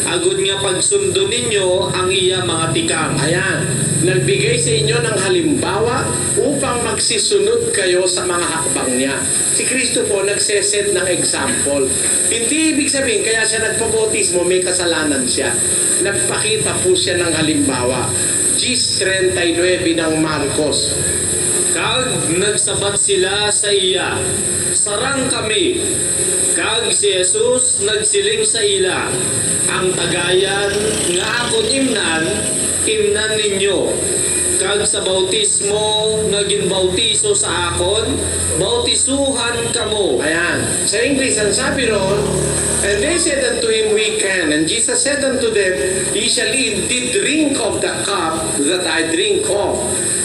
Agud nga pagsundo ninyo ang iya mga tikang. Ayan, nagbigay sa inyo ng halimbawa upang magsisunod kayo sa mga hakbang niya. Si Kristo po nagseset ng example. Hindi ibig sabihin, kaya siya nagpabautismo, may kasalanan siya. Nagpakita po siya ng halimbawa. Gis 39 ng Marcos. Kag nagsabat sila sa iya, sarang kami. Kag si Jesus nagsiling sa ila, ang tagayan nga akon imnan ninyo. Kag sa bautismo nga ginbautiso sa akon, bautisuhan kamo. Ayan. Sa English, ang sabi ron, and they said unto him, we can. And Jesus said unto them, ye shall indeed drink of the cup that I drink of.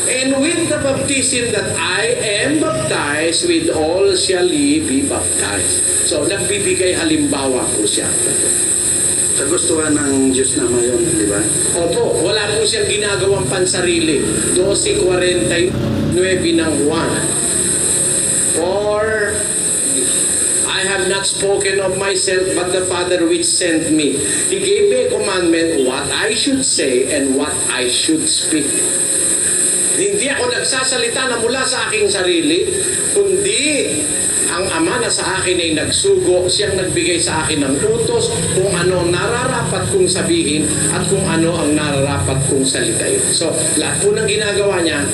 And with the baptism that I am baptized, with all shall ye be baptized. So, nagbibigay halimbawa po siya. Kagustuhan ng Diyos naman yun, di ba? Opo, wala po siyang ginagawang pansarili. 12:49 ng 1. For I have not spoken of myself, but the Father which sent me. He gave me a commandment what I should say and what I should speak. Hindi ako nagsasalita na mula sa aking sarili, kundi ang Ama na sa akin ay nagsugo, siyang nagbigay sa akin ng utos kung ano nararapat kong sabihin at kung ano ang nararapat kong salitain. So, lahat po ng ginagawa niya,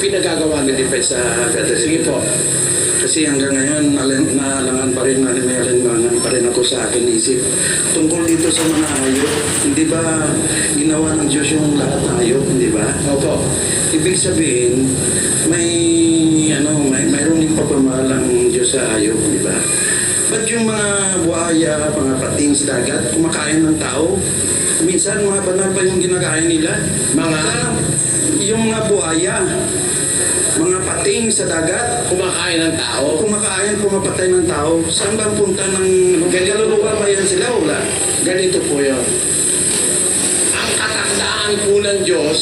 pinagagawa niya. Depende sa Sige po. Kasi hanggang ngayon, naalangan pa rin, may alinlangan pa rin ako sa akin isip. Tungkol dito sa mga hayop, hindi ba ginawa ng Diyos yung lahat ng hayop, hindi ba? Opo. Ibig sabihin, mayroon din pagpamahal ang Diyos sa hayop, di ba? Ba't yung mga buhaya, mga pating sa dagat, kumakain ng tao? Minsan, mga banal pa yung ginakain nila. Yung mga buhaya, mga pating sa dagat, Kumakain ng tao. kumakain, pumapatay ng tao. Saan ba punta ng kaluluwa ba yan sila? Wala. Ganito po yun. Ang katakdaan po ng Diyos,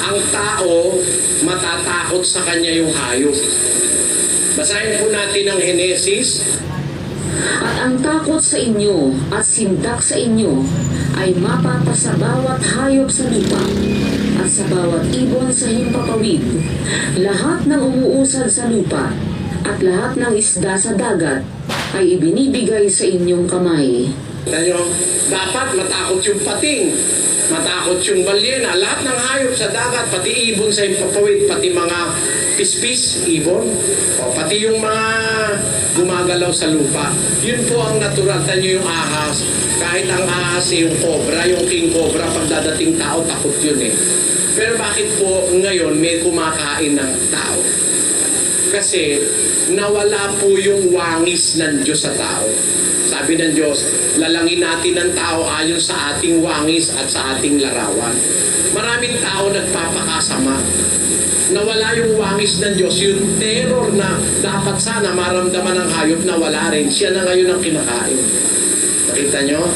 ang tao, matatakot sa kanya yung hayop. Basahin po natin ang Henesis. At ang takot sa inyo at sindak sa inyo ay mapapasa bawat hayop sa lupa at sa bawat ibon sa himpapawid, lahat ng umuusad sa lupa at lahat ng isda sa dagat ay ibinibigay sa inyong kamay. Tanyo, dapat matakot yung pating, matakot yung balyena, lahat ng hayop sa dagat, pati ibon sa himpapawid, pati mga pispis, ibon, o pati yung mga gumagalaw sa lupa. Yun po ang natural. Tanyo yung ahas, kahit ang ahas yung cobra, yung king cobra, pag dadating tao, takot yun eh. Pero bakit po ngayon may kumakain ng tao? Kasi nawala po yung wangis ng Diyos sa tao. Sabi ng Diyos, lalangin natin ang tao ayon sa ating wangis at sa ating larawan. Maraming tao nagpapakasama. Nawala yung wangis ng Diyos, yung terror na dapat sana maramdaman ng hayop na wala rin. Siya na ngayon ang kinakain. Nakita nyo?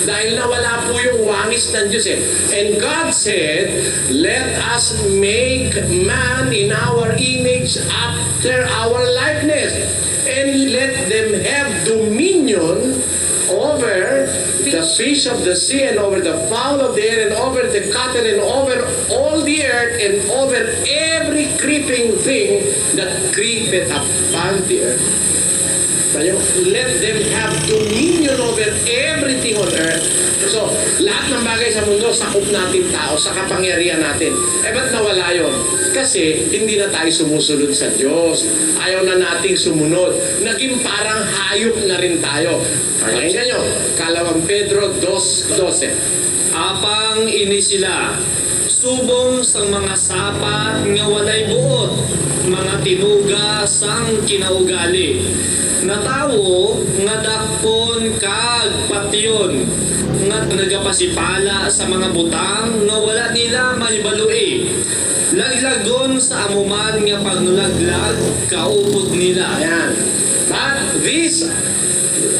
Dahil nawala po yung wangis ng Diyos eh. And God said, let us make man in our image after our likeness. And let them have dominion over the fish of the sea and over the fowl of the air and over the cattle and over all the earth and over every creeping thing that creepeth upon the earth. Let them have dominion over everything on earth. So, lahat ng bagay sa mundo, sakop natin tao, sa kapangyarihan natin. Eh, ba't nawala yun? Kasi, hindi na tayo sumusunod sa Diyos. Ayaw na nating sumunod. Naging parang hayop na rin tayo. Pakinggan nyo, Kalawang Pedro 2:12. Apang ini sila, subong sa mga sapat nga walay buot, mga tinuga sang kinaugali. Na tao nga dakpon kag patyon, nga nagapasipala sa mga butang nga wala nila mahibaloi. Laglagon sa amuman nga pagnulaglag kaupod nila. Ayan. But this,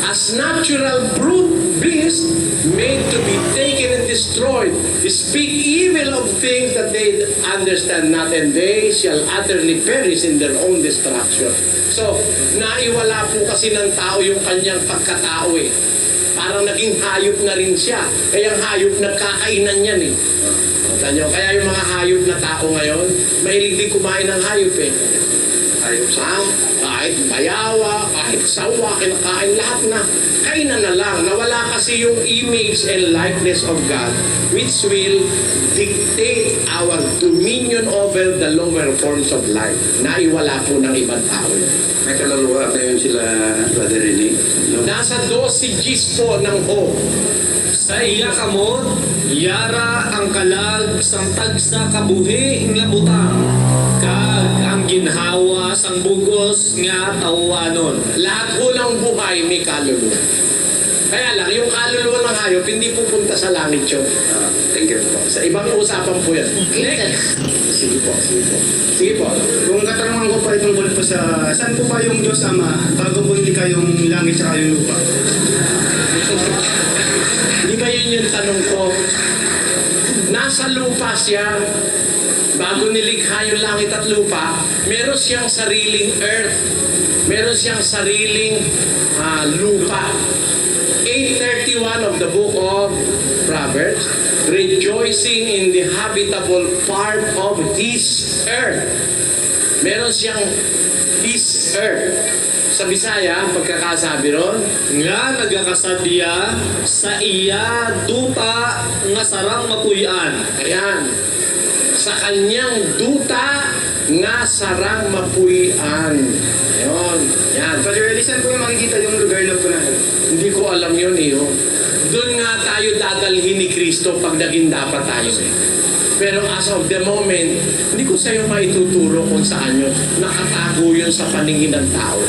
as natural brute beast, made to be taken and destroyed, speak evil of things that they understand not, and they shall utterly perish in their own destruction. So, naiwala po kasi ng tao yung kanyang pagkatao eh. Parang naging hayop na rin siya. Kaya ang hayop nagkakainan yan eh. Tanyo, kaya yung mga hayop na tao ngayon, mahilig din kumain ng hayop eh. Ayos sa Kahit bayawa, kahit sawa, kinakain lahat na. Kainan na lang. Nawala kasi yung image and likeness of God, which will dictate our dominion over the lower forms of life. Naiwala po ng ibang tao. may kaluluwa pa yun sila, Brother Rene. No? Nasa 12 Gs po ng hope. Sa iya kamot, yara ang kalag sang tagsa kabuhi nga butang. Kag ang ginhawa sang bugos nga tawanon. Lahat po ng buhay may kaluluwa. Kaya lang, yung kaluluwa ng hayop, hindi pupunta sa langit yun. Thank you po. Sa ibang usapan po yan. Next. Sige po, sige po. Sige po. Kung katanungan ko pa itungkol po sa saan po ba yung Diyos Ama bago po hindi kayong langit at yung lupa? Di ba yun yung tanong ko? Nasa lupa siya, bago nilikha yung langit at lupa, meron siyang sariling earth. Meron siyang sariling lupa. 8:31 of the book of Proverbs, rejoicing in the habitable part of His earth. Meron siyang His earth. Sa Bisaya, pagkakasabi ron, Nga nagakasadya sa iya duta nga sarang mapuyan. ayan, sa kanyang duta nga sarang mapuyan. Ayun, yan. Father Eli, saan po yung makikita yung lugar na po na yun? Hindi ko alam yun eh. Oh. Doon nga tayo dadalhin ni Kristo pag naging dapat tayo eh. Pero as of the moment, hindi ko sa'yo maituturo kung saan yun. Nakatago yun sa paningin ng tao.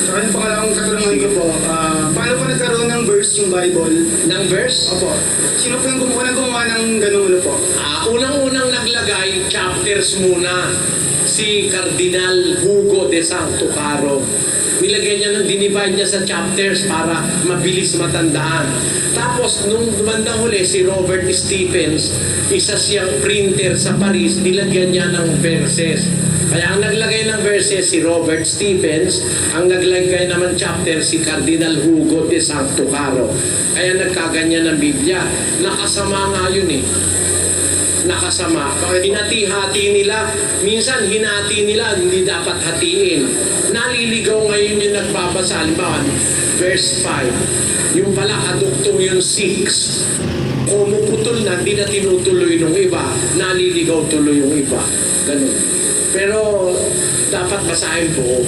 Saka yung pangalawang katanungan ko po, paano po nagkaroon ng verse yung Bible? Ng verse? Opo. Sino po yung gumawa ng ganung ano po? Unang-unang naglagay, chapters muna. Si Cardinal Hugo de Santo Caro. Nilagay niya ng dinivide niya sa chapters para mabilis matandaan. Tapos, nung bandang huli, si Robert Stephens, isa siyang printer sa Paris, nilagyan niya ng verses. Kaya ang naglagay ng verses si Robert Stephens, ang naglagay naman chapter si Cardinal Hugo de Santo Caro. Kaya nagkaganyan ng Biblia. Nakasama nga yun eh. Nakasama. Hinati-hati nila. Minsan hinati nila, hindi dapat hatiin. Naliligaw ngayon yung nagbabasa. Halimbawa, verse 5. Yung pala, kaduktong yung 6. Kumuputol na, hindi na tinutuloy ng iba. Naliligaw tuloy yung iba. Ganun. Pero, dapat basahin po.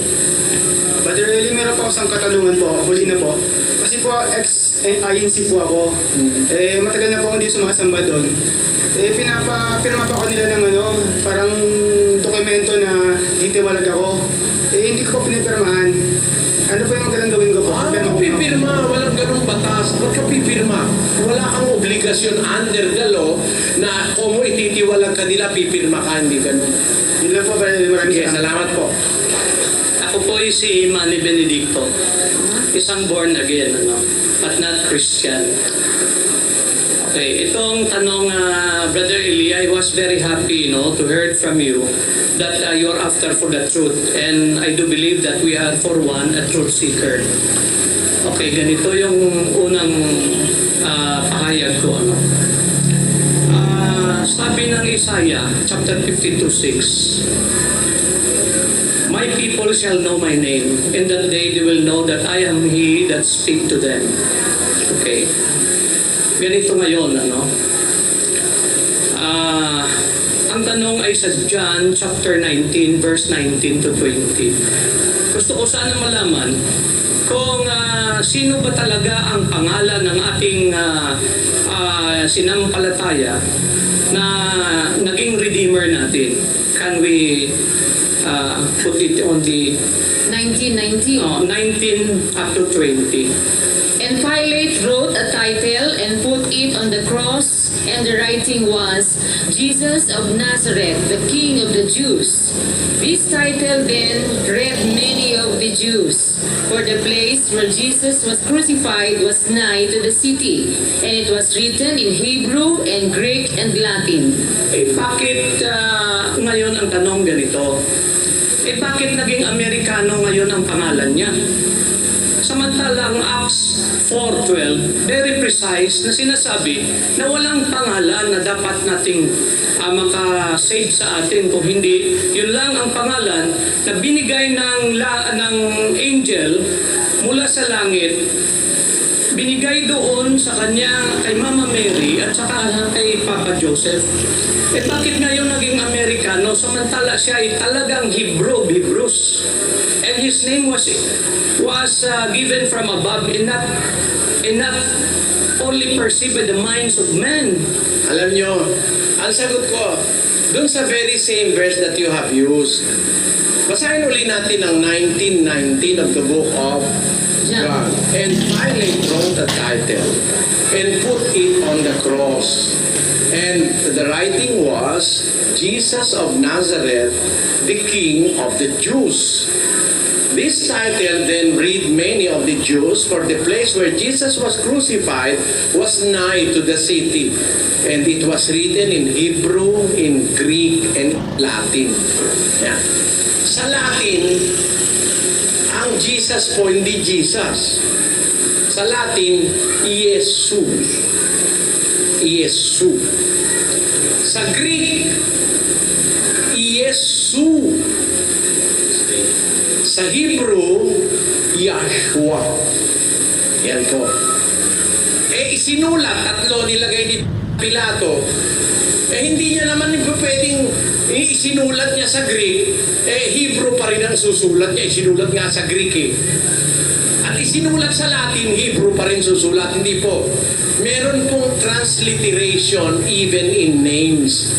Father Eli, meron po ako isang katanungan po. Huli na po. Kasi po, ex-INC po ako. Matagal na po ako hindi sumasamba doon. Pinapa po ako nila ng parang dokumento na titiwalag ako. Hindi ko po pinipirmahan. Ano po yung magandang gawin ko po? Ano ka pipirma? Walang ganong batas. Ba't ka pipirma? Wala kang obligasyon under the law na kung mo ititiwalag ka nila, pipirma ka, hindi ganun. Yun lang po, Father Eli. Maraming Okay, salamat po. Ako po ay si Manny Benedicto, isang born again, but not Christian. Okay, itong tanong, Brother Eli, I was very happy, to hear from you that you're after for the truth, and I do believe that we are for one, a truth seeker. Okay, ganito yung unang pahayag ko, sabi ng Isaiah, chapter 52:6, My people shall know my name, and that day they will know that I am He that speak to them. Okay. Ganito ngayon, ang tanong ay sa John chapter 19, verse 19 to 20. Gusto ko sana malaman kung sino ba talaga ang pangalan ng ating sinampalataya na naging Redeemer natin. Can we put it on the 1919. 19 up to 20? And Pilate wrote a title and put it on the cross, and the writing was, Jesus of Nazareth, the King of the Jews. This title then read many of the Jews, for the place where Jesus was crucified was nigh to the city, and it was written in Hebrew and Greek and Latin. Bakit ngayon ang tanong ganito? Bakit naging Amerikano ngayon ang pangalan niya? Samantalang Acts 4:12, very precise na sinasabi na walang pangalan na dapat nating maka-save sa atin. Kung hindi, yun lang ang pangalan na binigay ng angel mula sa langit, binigay doon sa kanya, kay Mama Mary at saka kay Papa Joseph. Eh bakit ngayon naging Amerikano samantala siya ay talagang Hebrews? And his name was given from above and not only perceived by the minds of men. Alam nyo, ang sagot ko, dun sa very same verse that you have used, basahin uli natin ang 19:19 of the book of John. And Pilate wrote the title and put it on the cross. And the writing was, Jesus of Nazareth, the King of the Jews. This title then read many of the Jews, for the place where Jesus was crucified was nigh to the city. And it was written in Hebrew, in Greek, and Latin. Yan. Sa Latin, ang Jesus po hindi Jesus. Sa Latin, Jesus. Yesu. Sa Greek, Yesu. Sa Hebrew, Yahshua. Yan po. Eh, isinulat, tatlo nilagay ni Pilato. Eh, hindi niya naman pwedeng isinulat niya sa Greek. Eh, Hebrew pa rin ang susulat niya. Isinulat nga sa Greek eh. At isinulat sa Latin, Hebrew pa rin susulat. Hindi po. Meron pong transliteration even in names.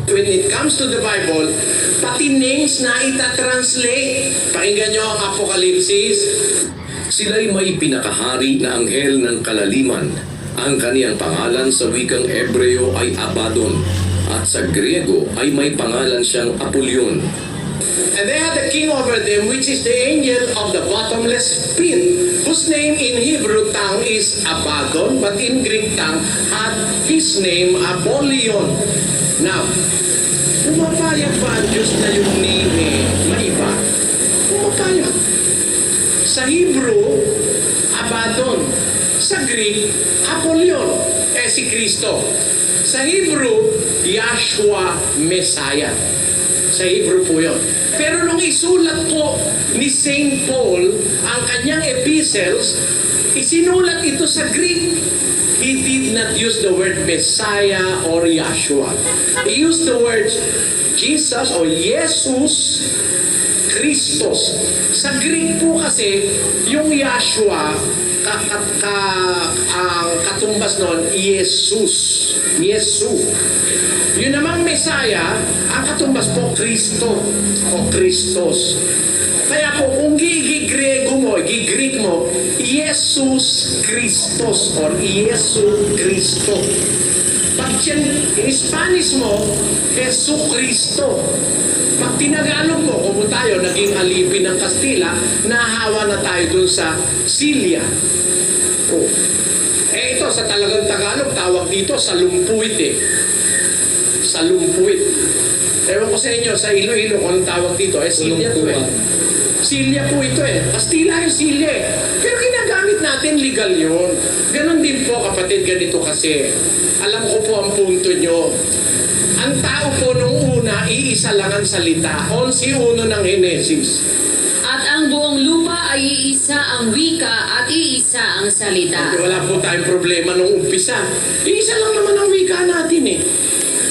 When it comes to the Bible, pati names na itatranslate. Pakinggan nyo ang Apokalipsis. Sila'y may pinakahari na anghel ng kalaliman. Ang kaniyang pangalan sa wikang Ebreo ay Abaddon, at sa Griego ay may pangalan siyang Apollyon. And they had a king over them, which is the angel of the bottomless pit, whose name in Hebrew tongue is Abaddon, but in Greek tongue had his name Apollyon. Now, pumapayag ba ang Diyos na yung name maiba? Pumapayag. Sa Hebrew, Abaddon. Sa Greek, Apollyon. Eh si Kristo. Sa Hebrew, Yahshua Messiah. Sa Hebrew po yun. Pero nung isulat po ni St. Paul ang kanyang epistles, isinulat ito sa Greek. He did not use the word Messiah or Yahshua. He used the word Jesus or Jesus Christos. Sa Greek po kasi, yung Yahshua, ang katumbas nun, Jesus. Yesu. Yun namang Messiah, ang katumbas po, Kristo o Christos. Kaya po, kung gigrego mo, gigreek mo, Jesus Christos or Yesu Cristo. Pag in Spanish mo, Jesu Cristo. Pag tinagalog mo, kung tayo naging alipin ng Kastila, nahawa na tayo dun sa Silya. Oh. Eh ito, sa talagang Tagalog, tawag dito sa lumpuit eh. Sa lumpuit. Ewan ko sa inyo, sa Iloilo, kung anong tawag dito, eh Silya po eh. Silya po ito eh. Kastila yung Silya eh. Pero ginagamit natin, legal yun. Ganon din po kapatid, ganito kasi. Alam ko po ang punto nyo. Ang tao po nung una, iisa lang ang salita. 11:1 ng Henesis. At ang buong lupa ay iisa ang wika at iisa ang salita. Wala po tayong problema nung umpisa. Iisa lang naman ang wika